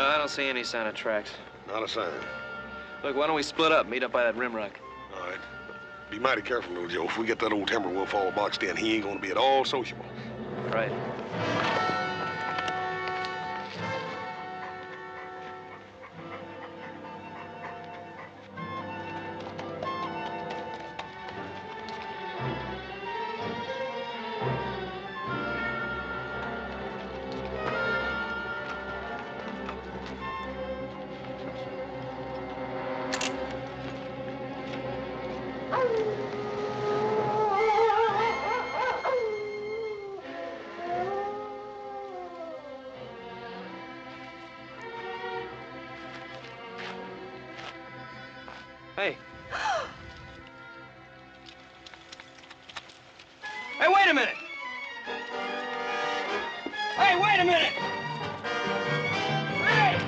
I don't see any sign of tracks. Not a sign. Look, why don't we split up, meet up by that rim rock? All right. Be mighty careful, little Joe. If we get that old timber wolf all boxed in, he ain't gonna be at all sociable. Right. Hey. Hey, wait a minute! Hey, wait a minute! Hey!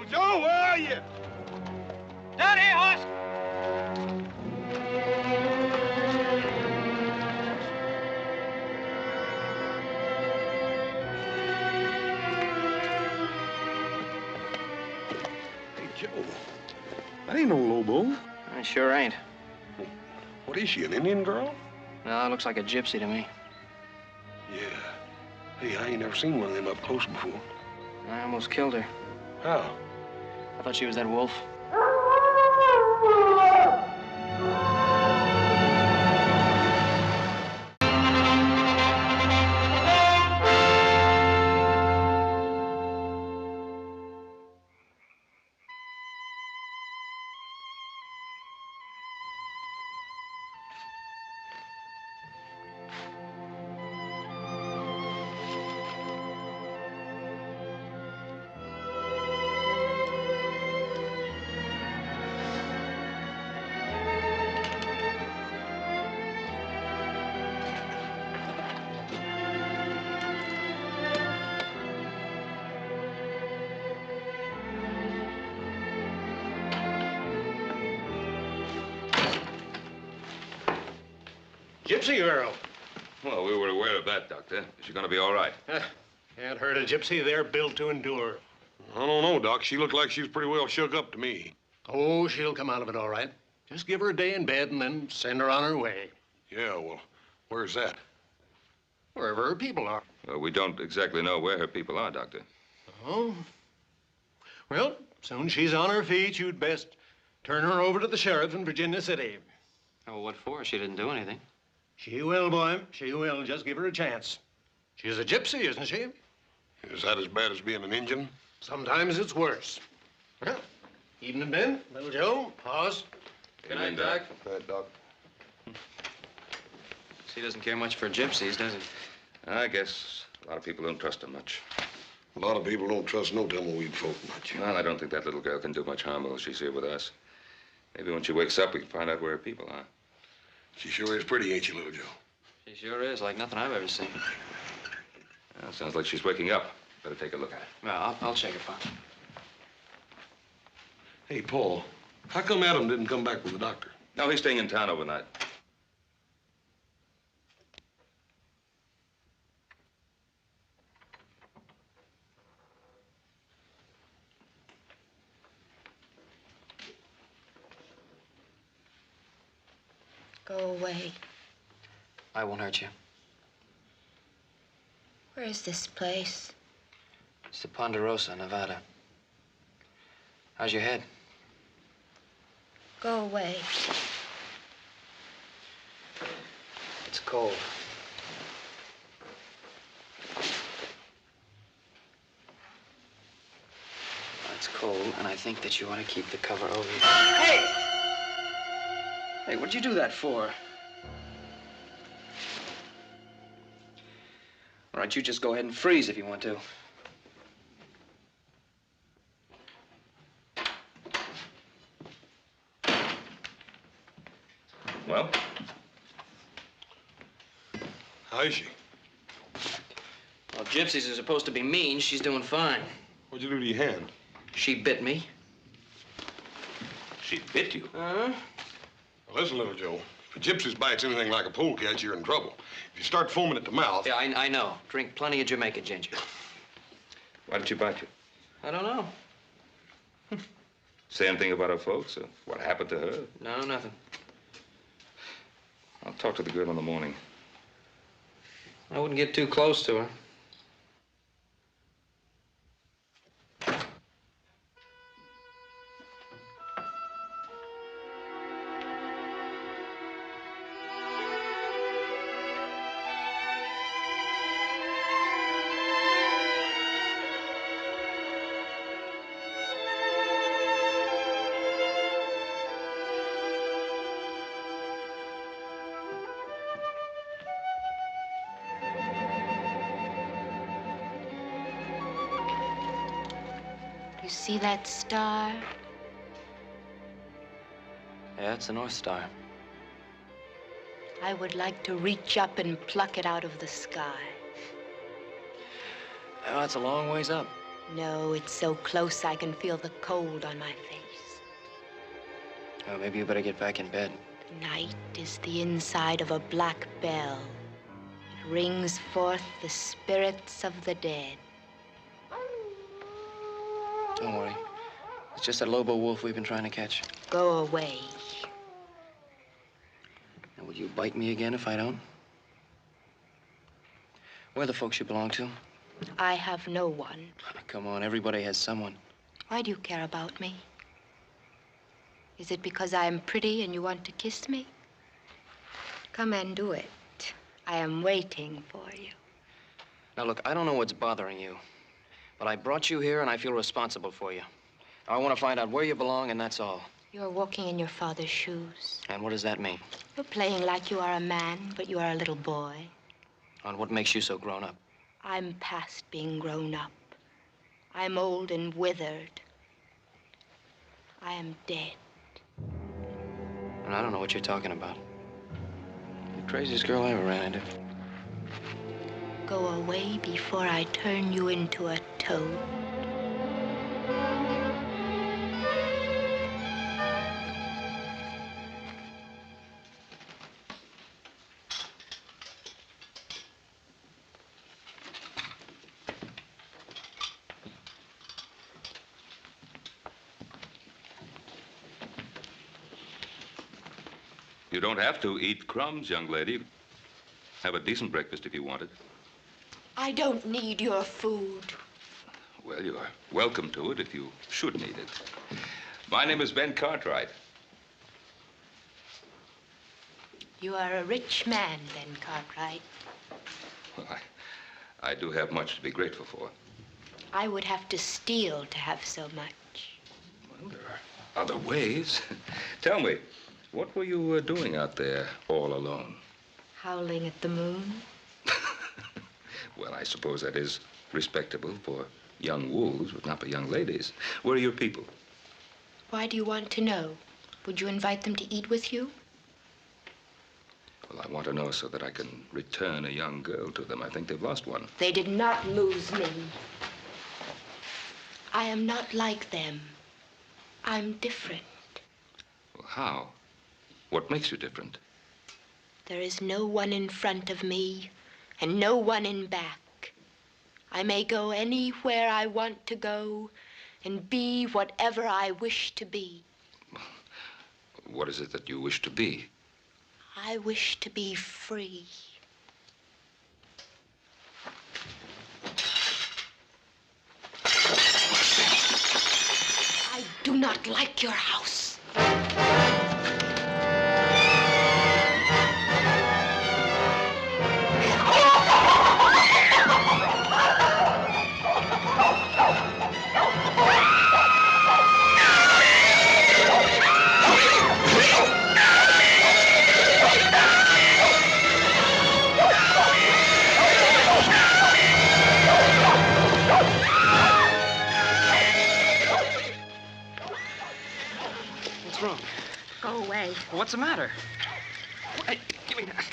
Joe, where are you? Down here, horse! Hey, Joe. That ain't no Lobo. I sure ain't. What is she, an Indian girl? No, it looks like a gypsy to me. Yeah. Hey, I ain't never seen one of them up close before. I almost killed her. How? I thought she was that wolf. Gypsy girl. Well, we were aware of that, Doctor. Is she going to be all right? Can't hurt a gypsy. They're built to endure. I don't know, Doc. She looked like she was pretty well shook up to me. Oh, she'll come out of it all right. Just give her a day in bed and then send her on her way. Yeah, well, where's that? Wherever her people are. Well, we don't exactly know where her people are, Doctor. Oh? Well, soon she's on her feet, you'd best turn her over to the sheriff in Virginia City. Oh, what for? She didn't do anything. She will, boy. She will. Just give her a chance. She's a gypsy, isn't she? Is that as bad as being an Indian? Sometimes it's worse. Well, evening, Ben. Little Joe. Pause. Good night, Doc. Good night, Doc. He doesn't care much for gypsies, does he? I guess a lot of people don't trust her much. A lot of people don't trust no tumbleweed folk much. Well, I don't think that little girl can do much harm while she's here with us. Maybe when she wakes up, we can find out where her people are. She sure is pretty, ain't she, little Joe? She sure is, like nothing I've ever seen. Well, sounds like she's waking up. Better take a look at her. Well, I'll check it, Pop. Hey, Paul, how come Adam didn't come back with the doctor? No, he's staying in town overnight. Go away. I won't hurt you. Where is this place? It's the Ponderosa, Nevada. How's your head? Go away. It's cold. It's cold, and I think that you want to keep the cover over you. Hey! Hey, what'd you do that for? All right, you just go ahead and freeze if you want to. Well? How is she? Well, gypsies are supposed to be mean. She's doing fine. What'd you do to your hand? She bit me. She bit you? Uh-huh. Well, listen, little Joe. If a gypsy's bites anything like a polecat, you're in trouble. If you start foaming at the mouth... Yeah, I know. Drink plenty of Jamaica ginger. Why did she bite you? I don't know. Say anything about her folks or what happened to her? No, nothing. I'll talk to the girl in the morning. I wouldn't get too close to her. You see that star? Yeah, it's the North Star. I would like to reach up and pluck it out of the sky. Oh, it's a long ways up. No, it's so close I can feel the cold on my face. Oh, maybe you better get back in bed. The night is the inside of a black bell. It rings forth the spirits of the dead. Don't worry. It's just that Lobo wolf we've been trying to catch. Go away. And will you bite me again if I don't? Where are the folks you belong to? I have no one. Come on, everybody has someone. Why do you care about me? Is it because I am pretty and you want to kiss me? Come and do it. I am waiting for you. Now, look, I don't know what's bothering you, but I brought you here and I feel responsible for you. I want to find out where you belong, and that's all. You're walking in your father's shoes. And what does that mean? You're playing like you are a man, but you are a little boy. On what makes you so grown up? I'm past being grown up. I'm old and withered. I am dead. And I don't know what you're talking about. You're the craziest girl I ever ran into. Go away before I turn you into a toad. You don't have to eat crumbs, young lady. Have a decent breakfast if you want it. I don't need your food. Well, you are welcome to it if you should need it. My name is Ben Cartwright. You are a rich man, Ben Cartwright. Well, I do have much to be grateful for. I would have to steal to have so much. Well, there are other ways. Tell me, what were you doing out there all alone? Howling at the moon. Well, I suppose that is respectable for young wolves, but not for young ladies. Where are your people? Why do you want to know? Would you invite them to eat with you? Well, I want to know so that I can return a young girl to them. I think they've lost one. They did not lose me. I am not like them. I'm different. Well, how? What makes you different? There is no one in front of me and no one in back. I may go anywhere I want to go and be whatever I wish to be. What is it that you wish to be? I wish to be free. I do not like your house. What's wrong? Go away. What's the matter? Hey, give me that.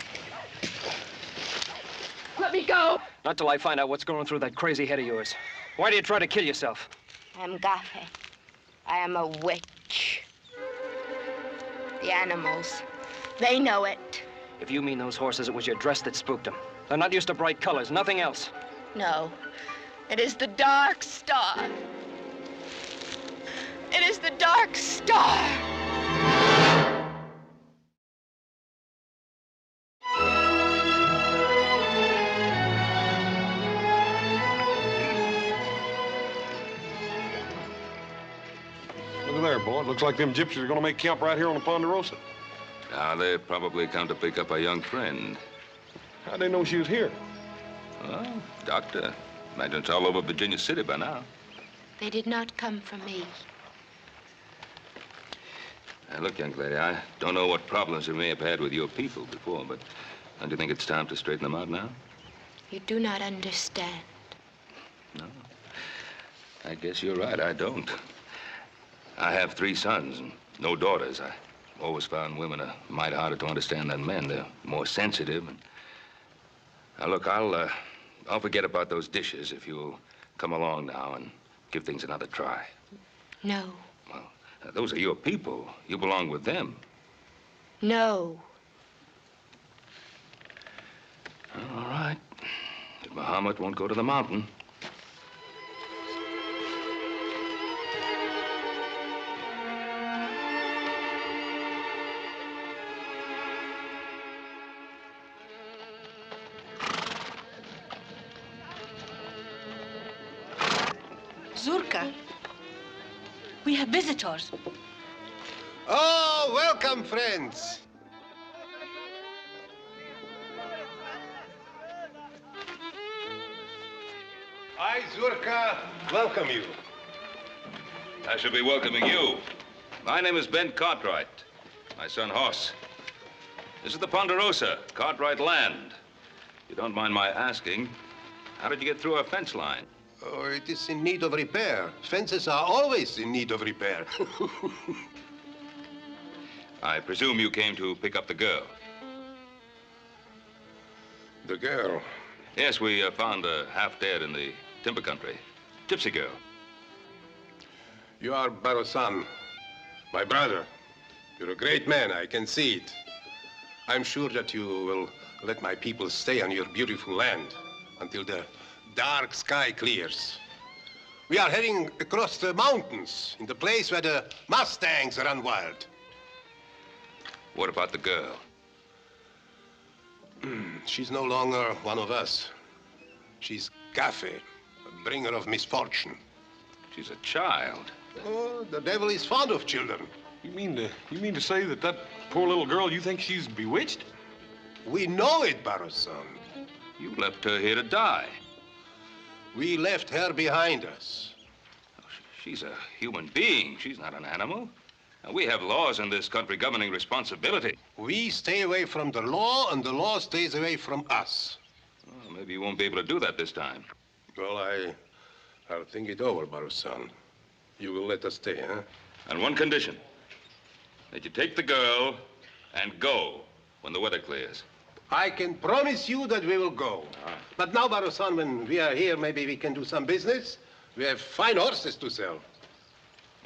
Not till I find out what's going through that crazy head of yours. Why do you try to kill yourself? I'm Gaffe. I am a witch. The animals, they know it. If you mean those horses, it was your dress that spooked them. They're not used to bright colors, nothing else. No, it is the dark star. It is the dark star. Look there, boy. It looks like them gypsies are gonna make camp right here on the Ponderosa. They probably come to pick up a young friend. How'd they know she was here? Well, doctor, imagine it's all over Virginia City by now. They did not come for me. Now, look, young lady, I don't know what problems you may have had with your people before, but don't you think it's time to straighten them out now? You do not understand. No. I guess you're right, I don't. I have 3 sons and no daughters. I always found women a mite harder to understand than men. They're more sensitive. And... Now, look, I'll forget about those dishes if you'll come along now and give things another try. No. Well, those are your people. You belong with them. No. All right. But Muhammad won't go to the mountain. Zurka, we have visitors. Oh, welcome, friends. I, Zurka, welcome you. I should be welcoming you. My name is Ben Cartwright. My son, Hoss. This is the Ponderosa, Cartwright land. If you don't mind my asking, how did you get through our fence line? Oh, it is in need of repair. Fences are always in need of repair. I presume you came to pick up the girl. The girl. Yes, we found her half dead in the timber country. Gypsy girl. You are Barosan, my brother. You're a great man, I can see it. I'm sure that you will let my people stay on your beautiful land until the dark sky clears. We are heading across the mountains in the place where the Mustangs run wild. What about the girl? She's no longer one of us. She's Gaffe, a bringer of misfortune. She's a child. Oh, the devil is fond of children. You mean to say that poor little girl, you think she's bewitched? We know it, Barosan. You left her here to die. We left her behind us. She's a human being. She's not an animal. And we have laws in this country governing responsibility. We stay away from the law, and the law stays away from us. Well, maybe you won't be able to do that this time. Well, I'll think it over, Barosan. You will let us stay, huh? On one condition. That you take the girl and go when the weather clears. I can promise you that we will go. But now, Barosan, when we are here, maybe we can do some business. We have fine horses to sell.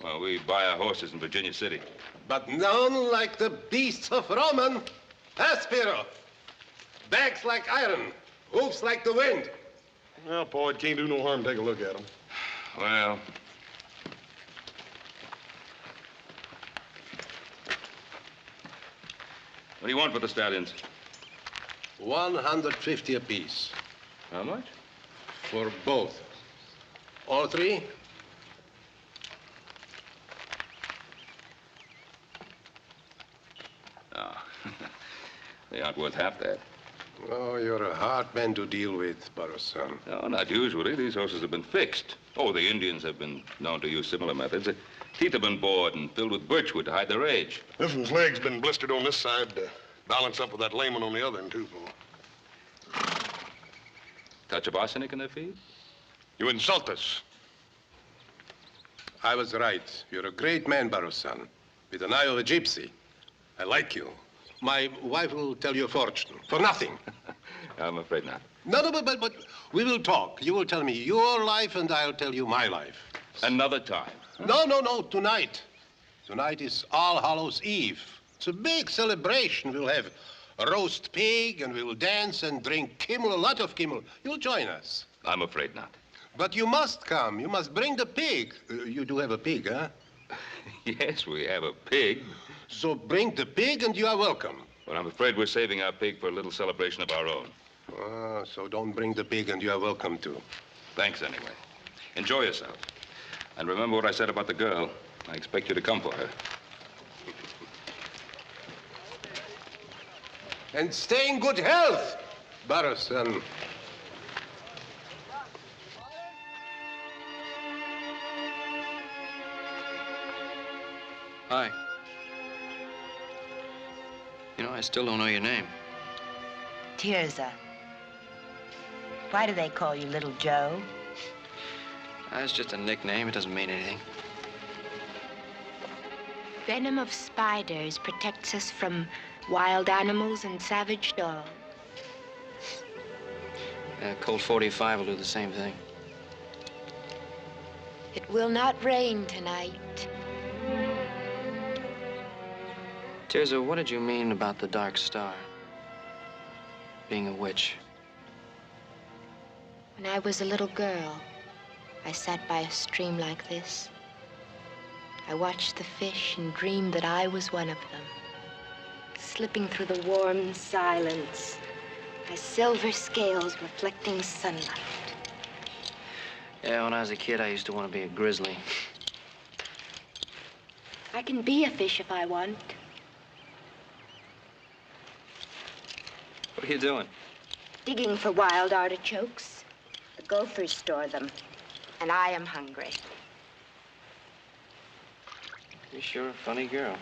Well, we buy our horses in Virginia City. But none like the beasts of Roman. Aspiro. Backs like iron. Hoofs like the wind. Well, Paul, it can't do no harm to take a look at them. Well... What do you want for the stallions? 150 apiece. How much? For both. All 3? No. They aren't worth half that. Oh, you're a hard man to deal with, Barosan. No, not usually. These horses have been fixed. Oh, the Indians have been known to use similar methods. The teeth have been bored and filled with birchwood to hide their age. This one's leg's been blistered on this side to balance up with that lame one on the other end, too, Paul. Touch of arsenic in their feet? You insult us. I was right. You're a great man, Barosan, with an eye of a gypsy. I like you. My wife will tell you a fortune. For nothing. I'm afraid not. No, but we will talk. You will tell me your life, and I'll tell you my life. Another time. No, tonight. Tonight is All Hallows Eve. It's a big celebration. We'll have a roast pig, and we'll dance and drink Kimmel, a lot of Kimmel. You'll join us. I'm afraid not. But you must come. You must bring the pig. You do have a pig, huh? Yes, we have a pig. So bring the pig, and you are welcome. But I'm afraid we're saving our pig for a little celebration of our own. So don't bring the pig, and you are welcome too. Thanks anyway. Enjoy yourself. And remember what I said about the girl. I expect you to come for her. And stay in good health, Barrison. Hi. You know, I still don't know your name. Tirza. Why do they call you Little Joe? That's just a nickname. It doesn't mean anything. Venom of spiders protects us from wild animals and savage dogs. Colt 45 will do the same thing. It will not rain tonight. Tirza, what did you mean about the Dark Star? Being a witch. When I was a little girl, I sat by a stream like this. I watched the fish and dreamed that I was one of them, slipping through the warm silence, my silver scales reflecting sunlight. Yeah, when I was a kid, I used to want to be a grizzly. I can be a fish if I want. What are you doing? Digging for wild artichokes. The gophers store them, and I am hungry. You're sure a funny girl.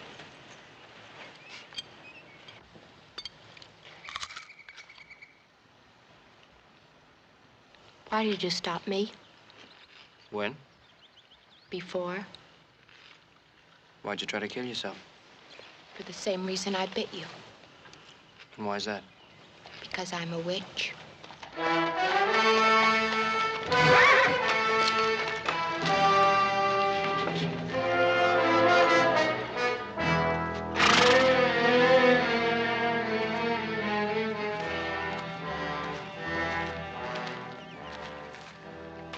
Why did you stop me? When? Before? Why'd you try to kill yourself? For the same reason I bit you. And why's that? Because I'm a witch.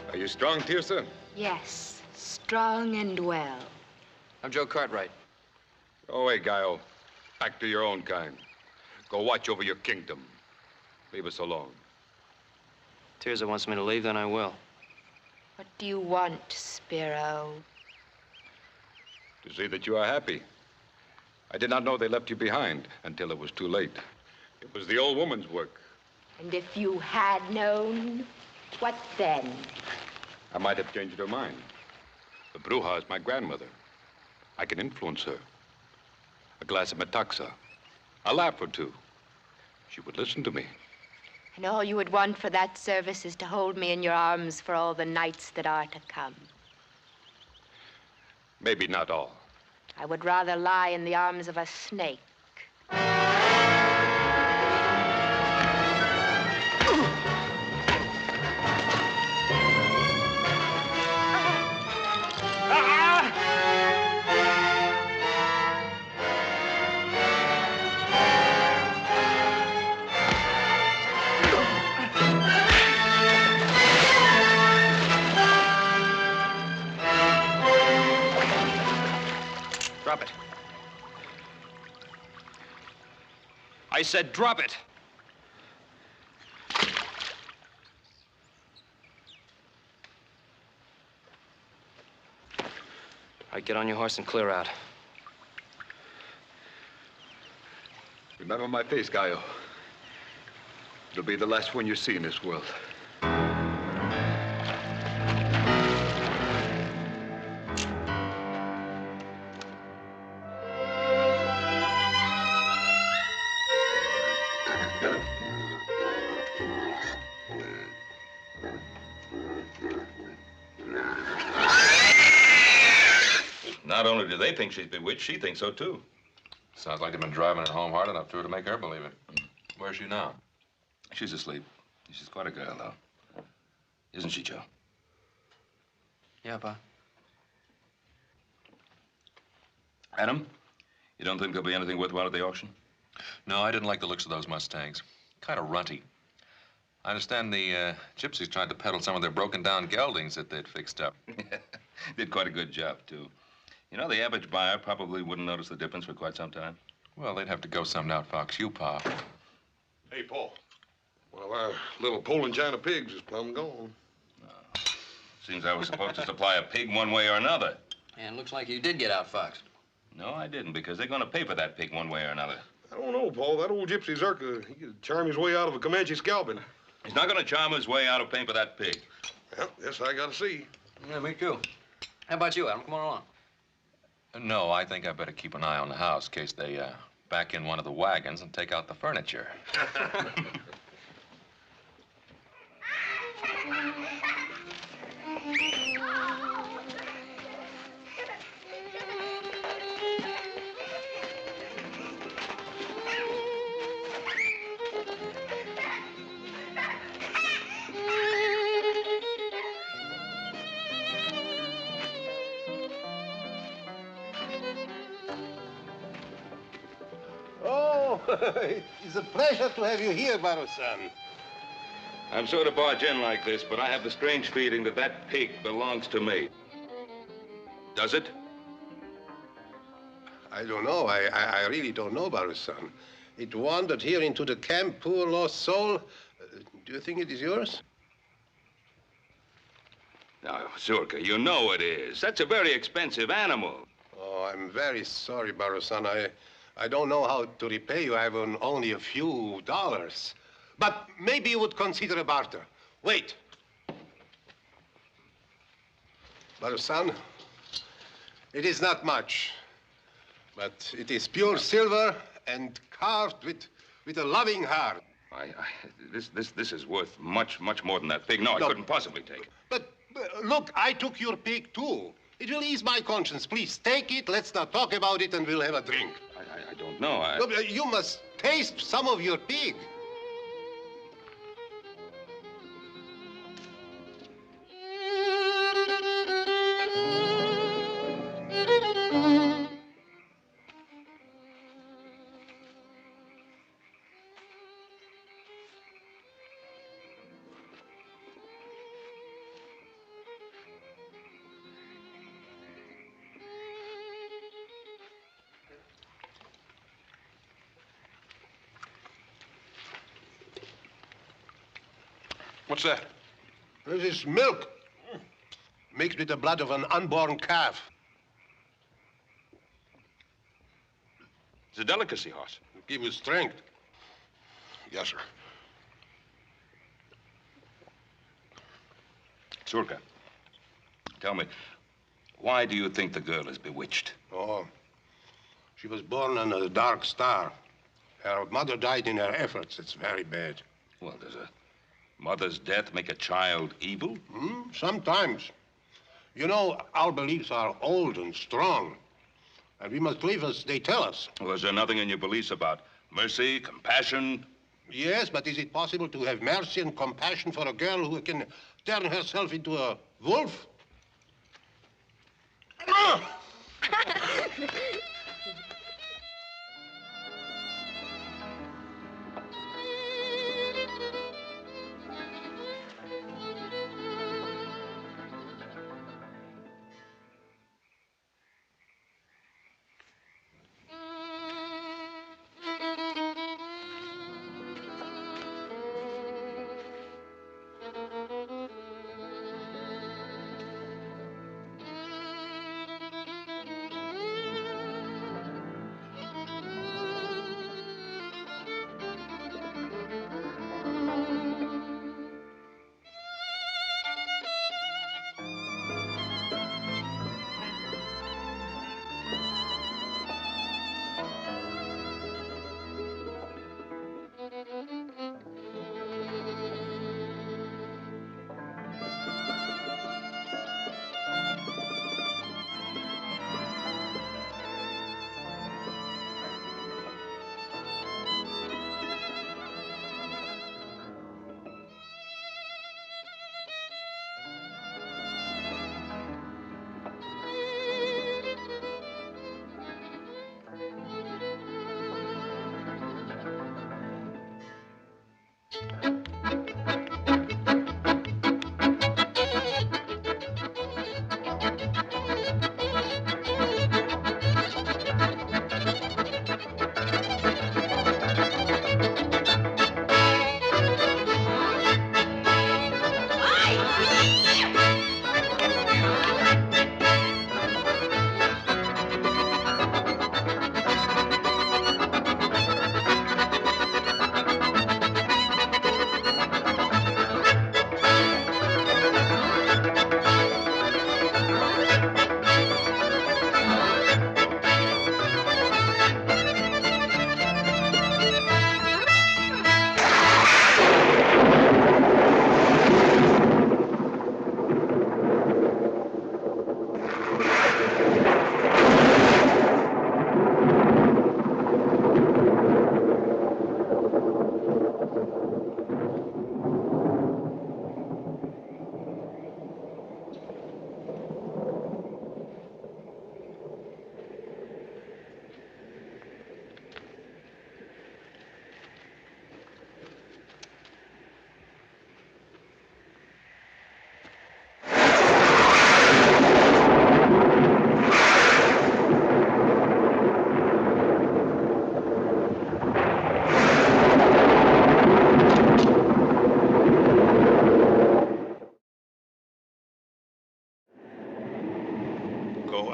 Are you strong, Tirza? Yes, strong and well. I'm Joe Cartwright. Go away, Guile. Back to your own kind. Go watch over your kingdom. Leave us alone. Tirza wants me to leave, then I will. What do you want, Spiro? To see that you are happy. I did not know they left you behind until it was too late. It was the old woman's work. And if you had known, what then? I might have changed her mind. The Bruja is my grandmother. I can influence her. A glass of metaxa. A laugh or two. She would listen to me. And all you would want for that service is to hold me in your arms for all the nights that are to come. Maybe not all. I would rather lie in the arms of a snake. Drop it. I said drop it. All right, get on your horse and clear out. Remember my face, Gallo. It'll be the last one you see in this world. Not only do they think she's bewitched, she thinks so, too. Sounds like they've been driving her home hard enough to her to make her believe it. Where's she now? She's asleep. She's quite a girl, though. Isn't she, Joe? Yeah, Pa. Adam, you don't think there'll be anything worthwhile at the auction? No, I didn't like the looks of those Mustangs. Kind of runty. I understand the gypsies tried to peddle some of their broken-down geldings that they'd fixed up. Did quite a good job, too. You know, the average buyer probably wouldn't notice the difference for quite some time. Well, they'd have to go some to outfox you, Pa. Hey, Paul. Well, our little Poland China pigs is plumb gone. Seems I was supposed to supply a pig one way or another. And looks like you did get outfoxed. No, I didn't, because they're going to pay for that pig one way or another. I don't know, Paul. That old gypsy Zerka, he could charm his way out of a Comanche scalping. He's not going to charm his way out of paying for that pig. Well, yes, I gotta see. Yeah, me too. How about you, Adam? Come on along. No, I think I better keep an eye on the house in case they back in one of the wagons and take out the furniture. It's a pleasure to have you here, Baro-san. I'm sort of barge in like this, but I have the strange feeling that that pig belongs to me. Does it? I don't know. I really don't know, Baro-san. It wandered here into the camp, poor lost soul. Do you think it is yours? Now, Zurka, you know it is. That's a very expensive animal. Oh, I'm very sorry, Baro-san. I don't know how to repay you. I have only a few dollars. But maybe you would consider a barter. Wait. Baro-san, it is not much, but it is pure silver and carved with a loving heart. This is worth much more than that pig. No, I couldn't possibly take it. But look, I took your pig too. It will ease my conscience. Please take it. Let's not talk about it, and we'll have a drink. I don't know. No, you must taste some of your pig. What's that? This is milk mixed with the blood of an unborn calf. It's a delicacy, horse. Give you strength. Yes, sir. Zurka, tell me, why do you think the girl is bewitched? Oh, she was born on a dark star. Her mother died in her efforts. It's very bad. Well, does a mother's death make a child evil? Sometimes. You know, our beliefs are old and strong, and we must live as they tell us. Well, is there nothing in your beliefs about mercy, compassion? Yes, but is it possible to have mercy and compassion for a girl who can turn herself into a wolf?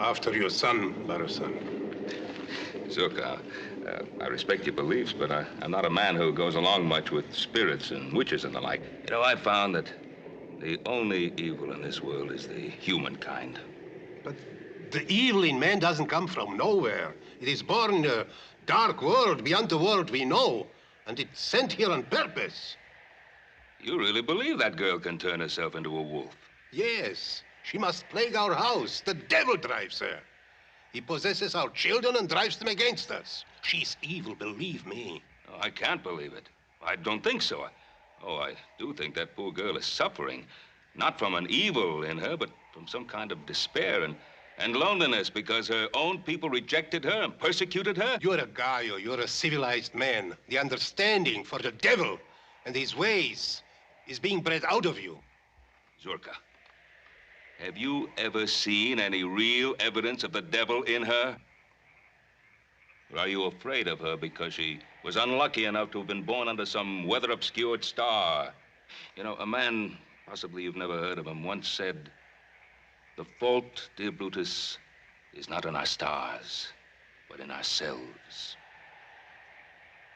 After your son, Barusan. Zurka, I respect your beliefs, but I'm not a man who goes along much with spirits and witches and the like. You know, I've found that the only evil in this world is the humankind. But the evil in man doesn't come from nowhere. It is born in a dark world beyond the world we know, and it's sent here on purpose. You really believe that girl can turn herself into a wolf? Yes, she must plague our house. The devil drives her. He possesses our children and drives them against us. She's evil, believe me. Oh, I can't believe it. I don't think so. I do think that poor girl is suffering, not from an evil in her, but from some kind of despair and loneliness because her own people rejected her and persecuted her. You're a Gaio. You're a civilized man. The understanding for the devil and his ways is being bred out of you. Zurka, have you ever seen any real evidence of the devil in her? Or are you afraid of her because she was unlucky enough to have been born under some weather-obscured star? You know, a man, possibly you've never heard of him, once said, "The fault, dear Brutus, is not in our stars, but in ourselves."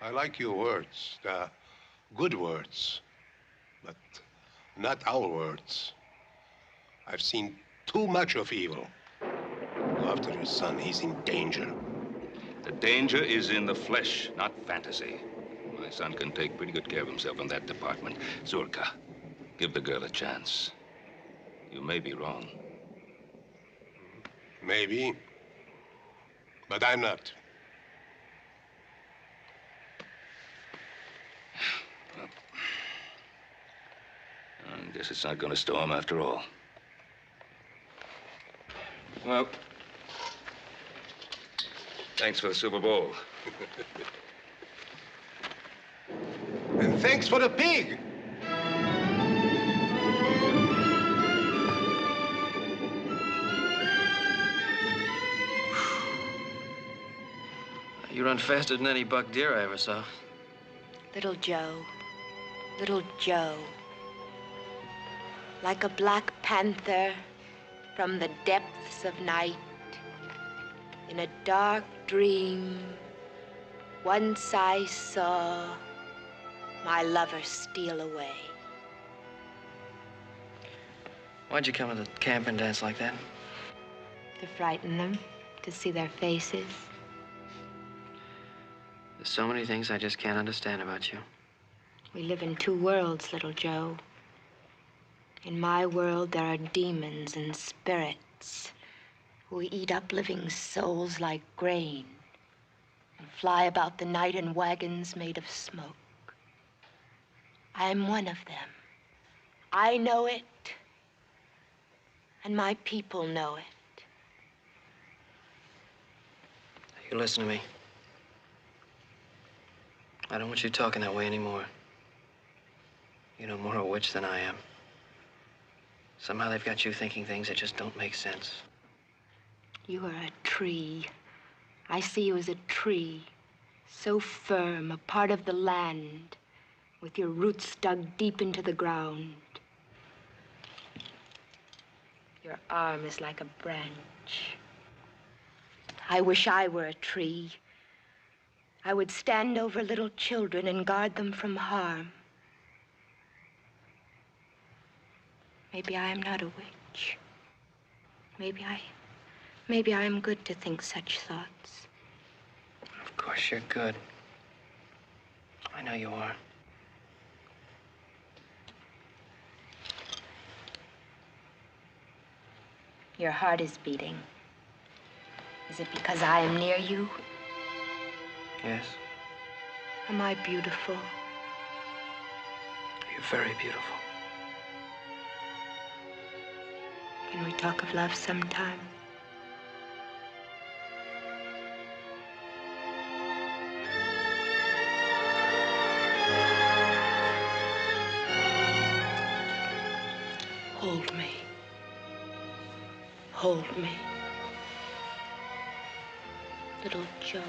I like your words. They're good words, but not our words. I've seen too much of evil. Go after your son. He's in danger. The danger is in the flesh, not fantasy. My son can take pretty good care of himself in that department. Zurka, give the girl a chance. You may be wrong. Maybe, but I'm not. Well, I guess it's not going to storm after all. Well, thanks for the silver bowl. And thanks for the pig. You run faster than any buck deer I ever saw. Little Joe, little Joe. Like a black panther from the depths of night, in a dark dream, once I saw my lover steal away. Why'd you come to the camp and dance like that? To frighten them, to see their faces. There's so many things I just can't understand about you. We live in two worlds, little Joe. In my world, there are demons and spirits who eat up living souls like grain and fly about the night in wagons made of smoke. I'm one of them. I know it, and my people know it. You listen to me. I don't want you talking that way anymore. You know more of a witch than I am. Somehow they've got you thinking things that just don't make sense. You are a tree. I see you as a tree, so firm, a part of the land, with your roots dug deep into the ground. Your arm is like a branch. I wish I were a tree. I would stand over little children and guard them from harm. Maybe I am not a witch. Maybe I am good to think such thoughts. Of course you're good. I know you are. Your heart is beating. Is it because I am near you? Yes. Am I beautiful? You're very beautiful. Can we talk of love sometime? Hold me. Hold me. Little Joe.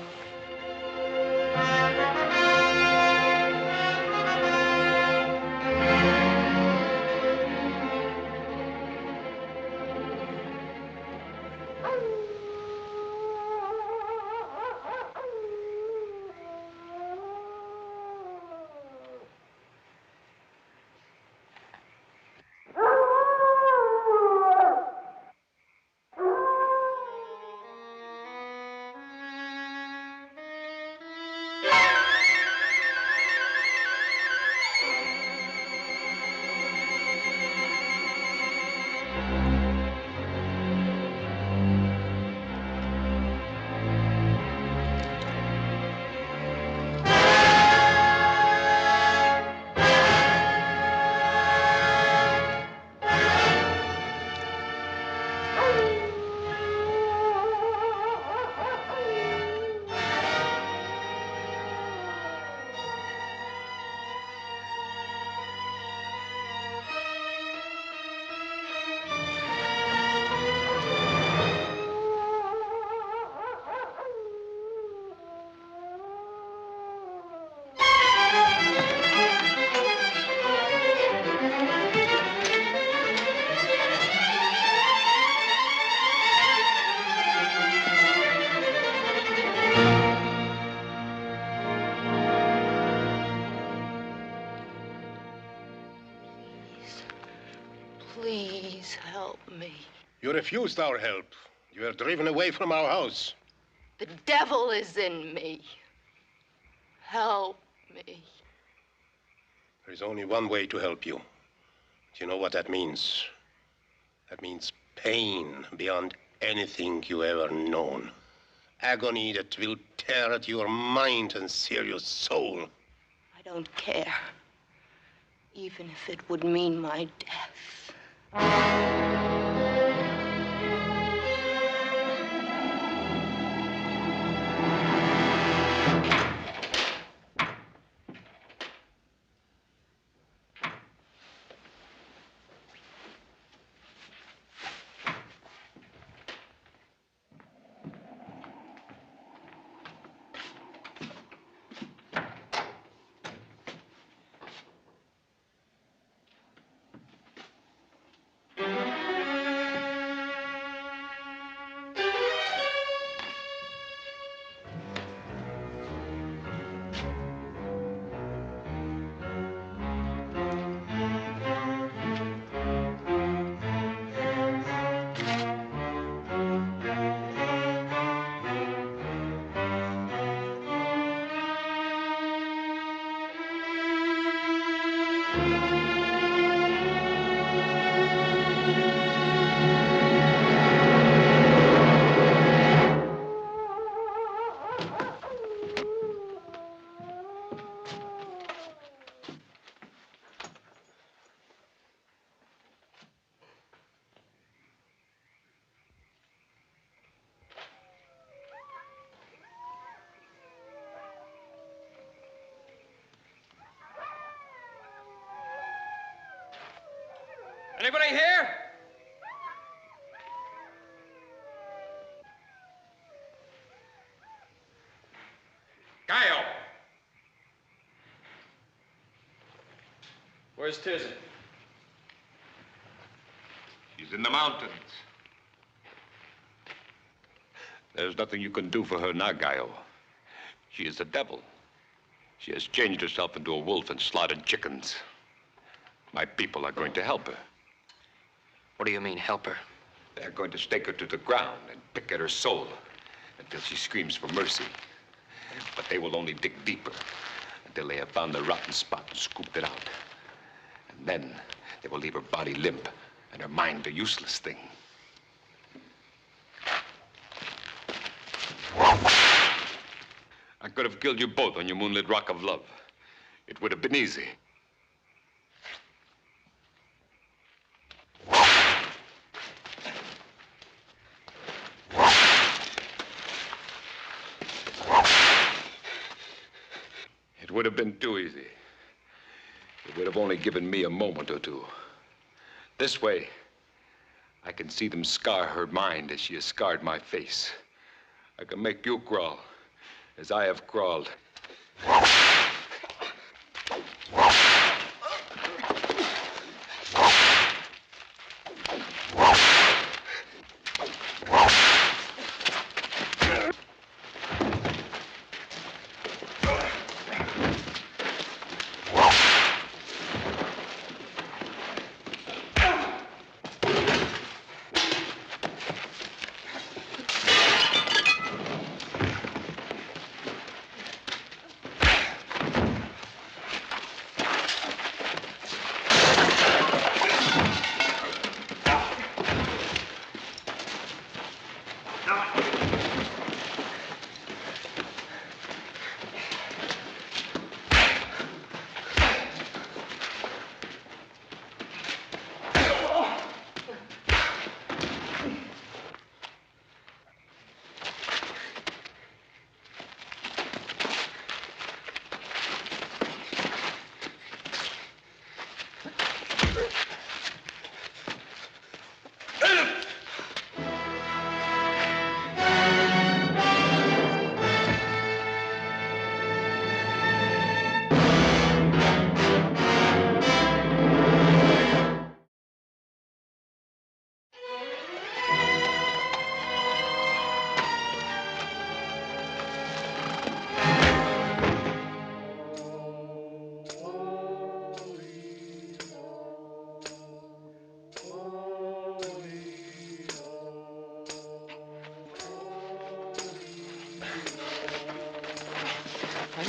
Please help me. You refused our help. You were driven away from our house. The devil is in me. Help me. There is only one way to help you. Do you know what that means? That means pain beyond anything you ever known. Agony that will tear at your mind and sear your soul. I don't care. Even if it would mean my death. Anybody here? Gaio! Where's Tirzah? She's in the mountains. There's nothing you can do for her now, Gaio. She is the devil. She has changed herself into a wolf and slaughtered chickens. My people are going to help her. What do you mean, help her? They're going to stake her to the ground and pick at her soul until she screams for mercy. But they will only dig deeper until they have found the rotten spot and scooped it out. And then they will leave her body limp and her mind a useless thing. I could have killed you both on your moonlit rock of love. It would have been easy. It would have been too easy. It would have only given me a moment or two. This way, I can see them scar her mind as she has scarred my face. I can make you crawl as I have crawled.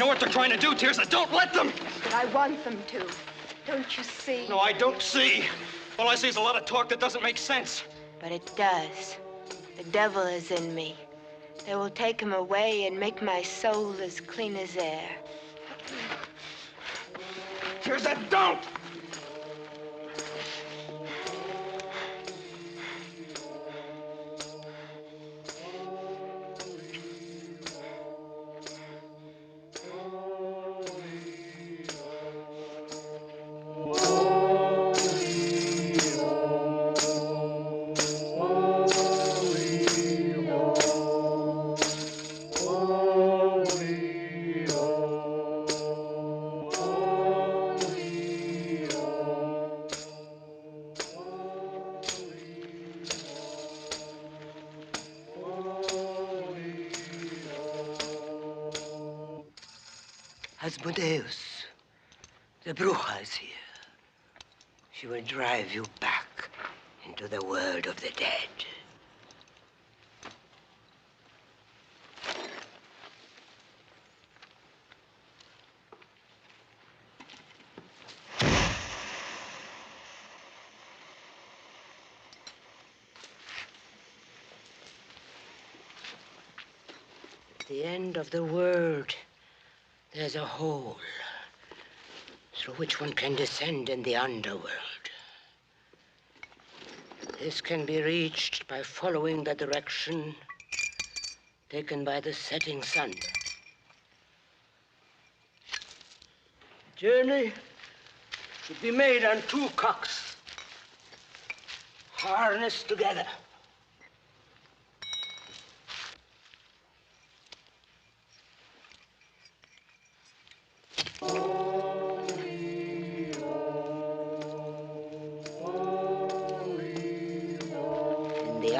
know what they're trying to do, Tirza. Don't let them! But I want them to. Don't you see? No, I don't see. All I see is a lot of talk that doesn't make sense. But it does. The devil is in me. They will take him away and make my soul as clean as air. Tirza, don't! Asmodeus, the Bruja is here. She will drive you back into the world of the dead. At the end of the world, there's a hole through which one can descend in the underworld. This can be reached by following the direction taken by the setting sun. The journey should be made on 2 cocks, harnessed together.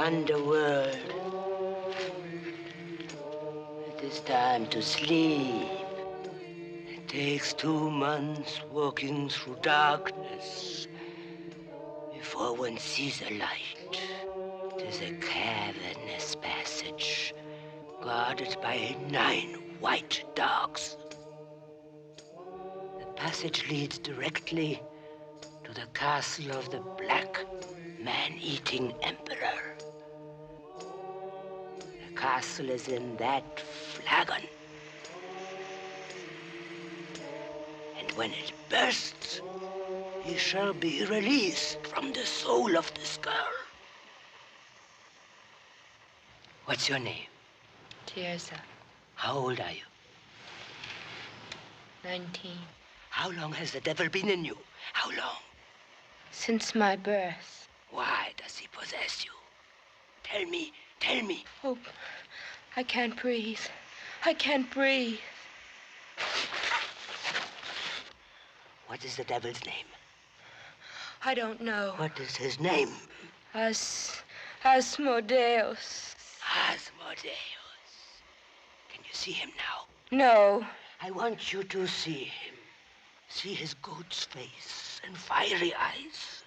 Underworld. It is time to sleep. It takes 2 months walking through darkness before one sees a light. It is a cavernous passage guarded by 9 white dogs. The passage leads directly to the castle of the Black Man-Eating Emperor. The castle is in that flagon. And when it bursts, he shall be released from the soul of this girl. What's your name? Tirza, How old are you? 19. How long has the devil been in you? How long? Since my birth. Why does he possess you? Tell me, tell me. Oh, I can't breathe. I can't breathe. What is the devil's name? I don't know. What is his name? Asmodeus. Asmodeus. Can you see him now? No. I want you to see him. See his goat's face and fiery eyes,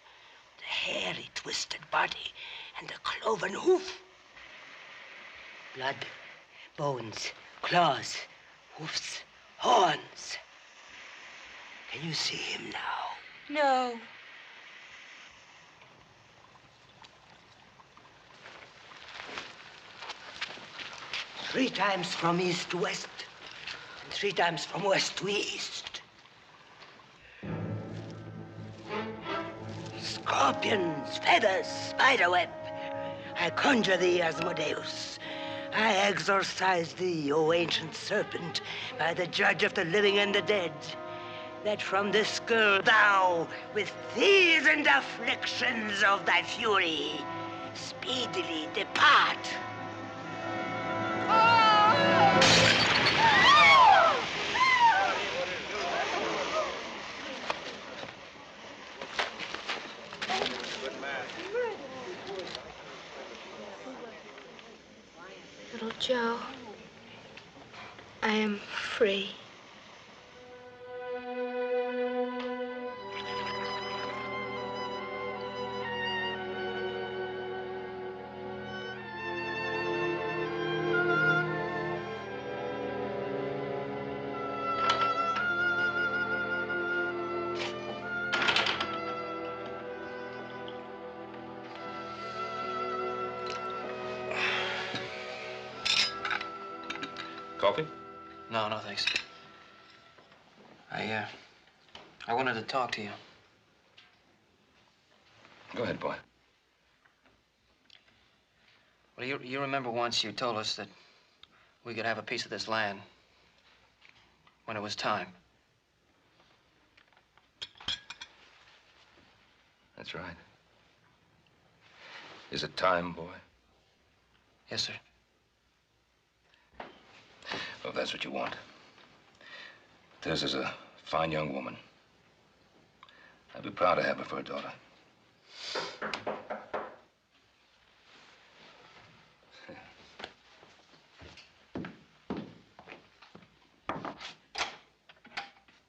the hairy, twisted body, and the cloven hoof. Blood, bones, claws, hoofs, horns. Can you see him now? No. Three times from east to west, and 3 times from west to east. Scorpions, feathers, spiderweb. I conjure thee, Asmodeus. I exorcise thee, O ancient serpent, by the judge of the living and the dead, that from this girl thou, with fears and afflictions of thy fury, speedily depart. Little Joe, I am free. Coffee? No, no, thanks. I wanted to talk to you. Go ahead, boy. Well, you remember once you told us that we could have a piece of this land when it was time. That's right. Is it time, boy? Yes, sir. Well, if that's what you want. This is a fine young woman. I'd be proud to have her for a daughter.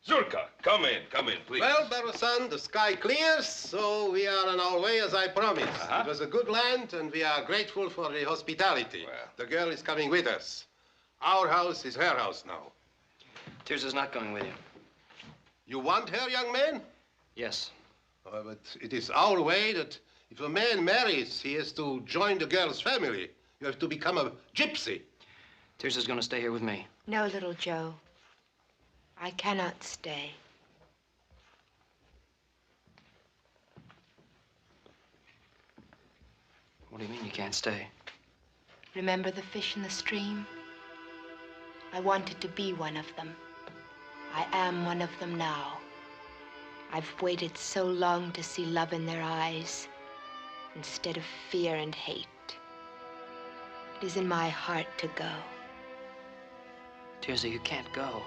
Zurka, come in, please. Well, Barusan, the sky clears, so we are on our way as I promised. It was a good land, and we are grateful for the hospitality. Well. The girl is coming with us. Our house is her house now. Tirza's not going with you. You want her, young man? Yes. But it is our way that if a man marries, he has to join the girl's family. You have to become a gypsy. Tirza's going to stay here with me. No, little Joe. I cannot stay. What do you mean you can't stay? Remember the fish in the stream? I wanted to be one of them. I am one of them now. I've waited so long to see love in their eyes instead of fear and hate. It is in my heart to go. Tirza, you can't go.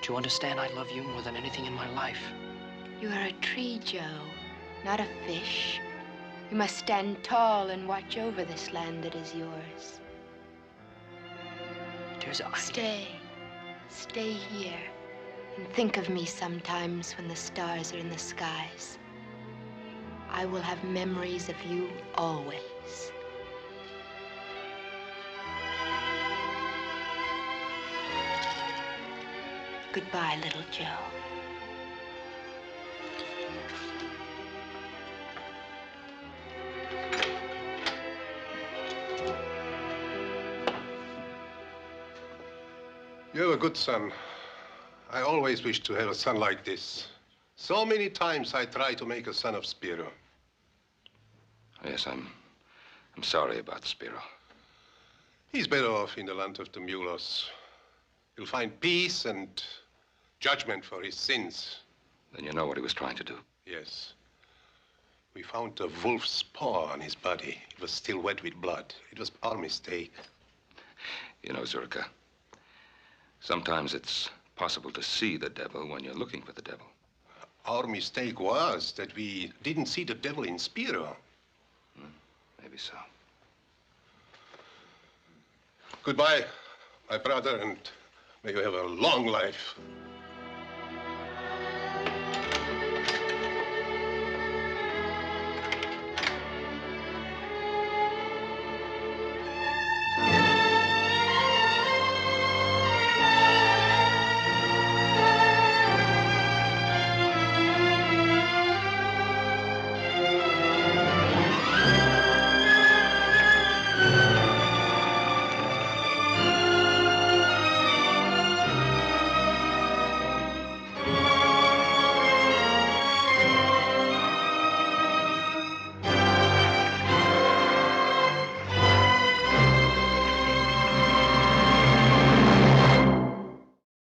Do you understand I love you more than anything in my life? You are a tree, Joe, not a fish. You must stand tall and watch over this land that is yours. Tirza, Stay. Stay here. And think of me sometimes when the stars are in the skies. I will have memories of you always. Goodbye, little Joe. You're a good son. I always wished to have a son like this. So many times I tried to make a son of Spiro. Yes, I'm sorry about Spiro. He's better off in the land of the mulos. He'll find peace and judgment for his sins. Then you know what he was trying to do. Yes. We found a wolf's paw on his body. It was still wet with blood. It was our mistake. You know, Zurka, sometimes it's possible to see the devil when you're looking for the devil. Our mistake was that we didn't see the devil in Spiro. Maybe so. Goodbye, my brother, and may you have a long life.